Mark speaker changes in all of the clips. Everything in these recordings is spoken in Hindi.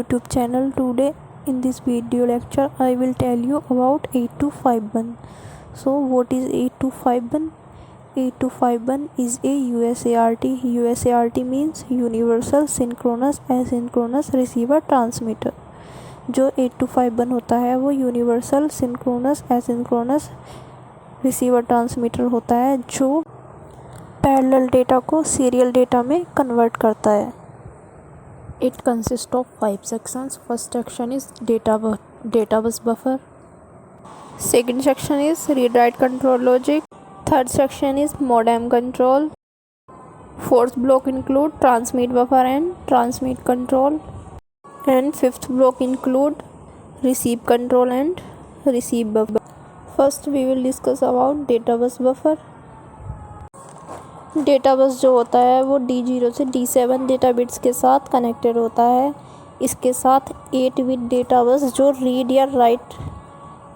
Speaker 1: YouTube channel. Today in this video lecture I will tell you about 8251. So what is 8251? 8251 is a USART. USART means Universal Synchronous Asynchronous Receiver Transmitter. जो 8251 होता है वो universal synchronous asynchronous receiver transmitter होता है जो पैरेलल डेटा को सीरियल डेटा में कन्वर्ट करता है. It consists of 5 sections. First section is data bus buffer. Second section is read-write control logic. Third section is modem control. Fourth block include transmit buffer and transmit control. And fifth block include receive control and receive buffer. First we will discuss about data bus buffer. Data bus जो होता है वो D0 से D7 डेटा बिट्स के साथ कनेक्टेड होता है. इसके साथ 8 बिट डेटा बस जो रीड या राइट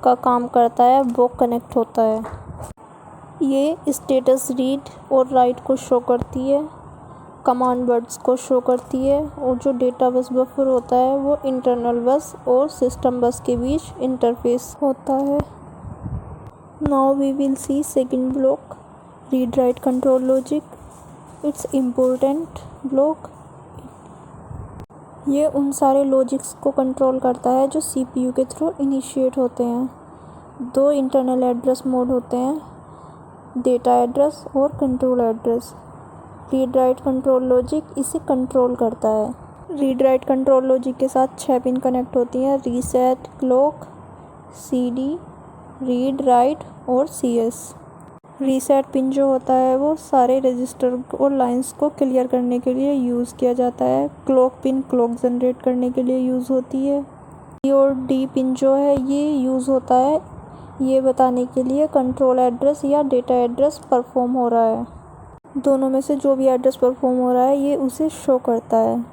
Speaker 1: का काम करता है वो कनेक्ट होता है. ये स्टेटस रीड और राइट को शो करती है, कमांड वर्ड्स को शो करती है. और जो डेटा बस बफर होता है वो इंटरनल बस और सिस्टम बस के बीच इंटरफेस होता है. Now we will see second block, read write control logic. It's important block. ये उन सारे लॉजिक्स को कंट्रोल करता है जो CPU के थ्रू इनिशिएट होते हैं. 2 इंटरनल एड्रेस मोड होते हैं, डेटा एड्रेस और control address. Read write control logic इसे कंट्रोल करता है. रीड राइट कंट्रोल लॉजिक के साथ 6 पिन कनेक्ट होती हैं, reset, clock, CD, read write और CS. रीसेट पिन जो होता है वो सारे रजिस्टर और लाइंस को क्लियर करने के लिए यूज़ किया जाता है. क्लॉक पिन क्लॉक जनरेट करने के लिए यूज़ होती है. E और D पिन जो है ये यूज़ होता है ये बताने के लिए कंट्रोल एड्रेस या डेटा एड्रेस परफॉर्म हो रहा है. दोनों में से जो भी एड्रेस परफॉर्म हो रहा है ये उसे शो करता है.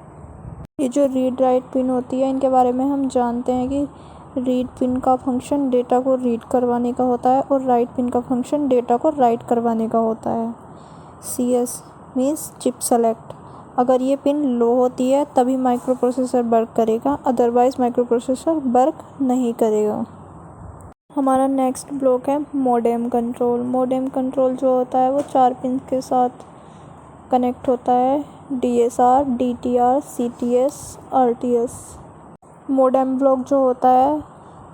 Speaker 1: ये जो रीड राइट पिन होती है इनके बारे में हम जानते हैं कि रीड पिन का फंक्शन डेटा को रीड करवाने का होता है और राइट पिन का फंक्शन डेटा को राइट करवाने का होता है. CS means chip select. अगर ये पिन लो होती है तभी माइक्रो प्रोसेसर वर्क करेगा, अदरवाइज़ माइक्रो प्रोसेसर वर्क नहीं करेगा. हमारा नेक्स्ट ब्लॉक है मॉडेम कंट्रोल. मॉडेम कंट्रोल जो होता है वो 4 पिन के साथ कनेक्ट होता है, DSR, DTR, CTS, RTS. Modem block जो होता है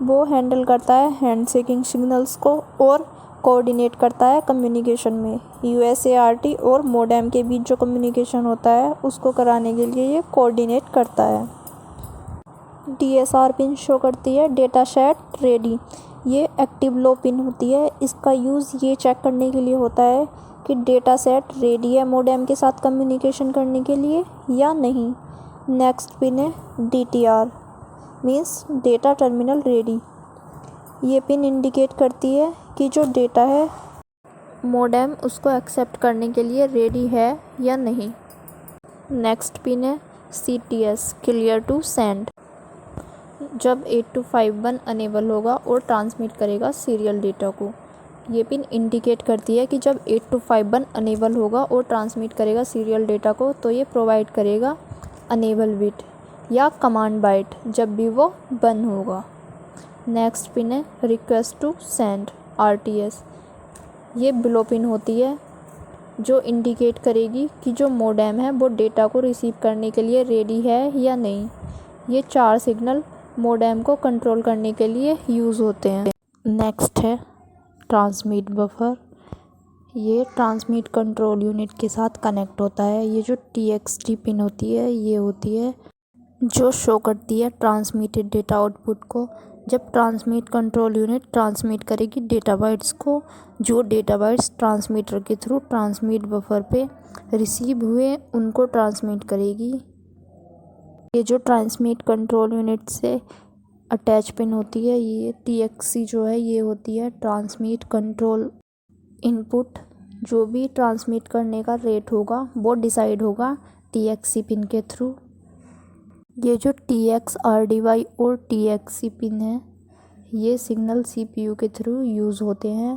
Speaker 1: वो हैंडल करता है हैंडशेकिंग सिग्नल्स को और कोऑर्डिनेट करता है कम्युनिकेशन में. USART और मॉडेम के बीच जो कम्युनिकेशन होता है उसको कराने के लिए ये कोऑर्डिनेट करता है. DSR पिन शो करती है डेटा सेट रेडी. ये एक्टिव लो पिन होती है. इसका यूज़ ये चेक करने के लिए होता है कि डेटा सेट रेडी है मॉडेम के साथ कम्युनिकेशन करने के लिए या नहीं. नेक्स्ट पिन है DTR means data terminal ready. ये पिन इंडिकेट करती है कि जो डेटा है मॉडेम उसको एक्सेप्ट करने के लिए रेडी है या नहीं. नेक्स्ट पिन है CTS क्लियर टू सेंड. जब 8251 अनेबल होगा और ट्रांसमिट करेगा सीरियल डेटा को. ये पिन इंडिकेट करती है कि जब 8251 अनेबल होगा और ट्रांसमिट करेगा सीरियल डेटा को तो ये प्रोवाइड करेगा अनेबल बिट या कमांड बाइट जब भी वो बंद होगा. नेक्स्ट पिन है रिक्वेस्ट टू सेंड RTS. ये बिलो पिन होती है जो इंडिकेट करेगी कि जो मॉडेम है वो डेटा को रिसीव करने के लिए रेडी है या नहीं. ये 4 सिग्नल मॉडेम को कंट्रोल करने के लिए यूज़ होते हैं. नेक्स्ट है ट्रांसमिट बफर. ये ट्रांसमिट कंट्रोल यूनिट के साथ कनेक्ट होता है. ये जो TXT पिन होती है ये होती है जो शो करती है ट्रांसमिटेड डेटा आउटपुट को. जब ट्रांसमिट कंट्रोल यूनिट ट्रांसमिट करेगी डेटा बाइट्स को, जो डेटा बाइट्स ट्रांसमीटर के थ्रू ट्रांसमिट बफर पे रिसीव हुए उनको ट्रांसमिट करेगी. ये जो ट्रांसमिट कंट्रोल यूनिट से अटैच पिन होती है ये TXC जो है ये होती है ट्रांसमिट कंट्रोल इनपुट. जो भी ट्रांसमिट करने का रेट होगा वो डिसाइड होगा TXC पिन के थ्रू. ये जो TX, RDY और TXC पिन है ये सिग्नल CPU के थ्रू यूज़ होते हैं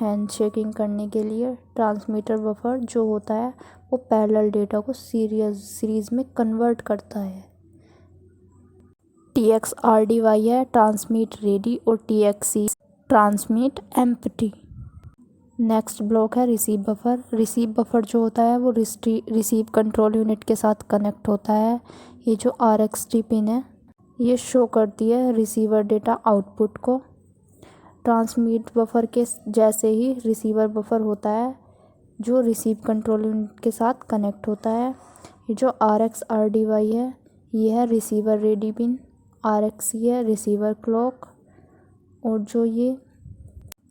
Speaker 1: हैंडशेकिंग करने के लिए. ट्रांसमीटर बफर जो होता है वो पैरेलल डेटा को सीरीज़ में कन्वर्ट करता है. TXRDY है ट्रांसमिट रेडी और TXC transmit empty. Next block है रिसीव बफर। रिसीव बफर जो होता है वो रिसीव कंट्रोल यूनिट के साथ कनेक्ट होता है। ये जो RxD पिन है ये शो करती है रिसीवर डेटा आउटपुट को। ट्रांसमिट बफर के जैसे ही रिसीवर बफर होता है जो रिसीव कंट्रोल यूनिट के साथ कनेक्ट होता है। ये जो RxRDY है ये है रिसीवर रेडी पिन। RxC है रिसीवर क्लॉक। और जो ये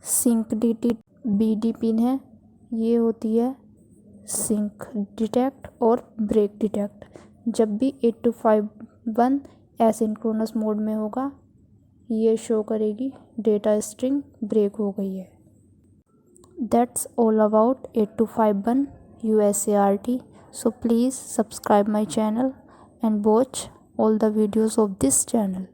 Speaker 1: सिंक BD पिन है ये होती है सिंक डिटेक्ट और ब्रेक डिटेक्ट। जब भी 8251 एसिंक्रोनस मोड में होगा ये शो करेगी डेटा स्ट्रिंग ब्रेक हो गई है। That's all about 8251 USART। So please subscribe my channel and watch all the videos of this channel.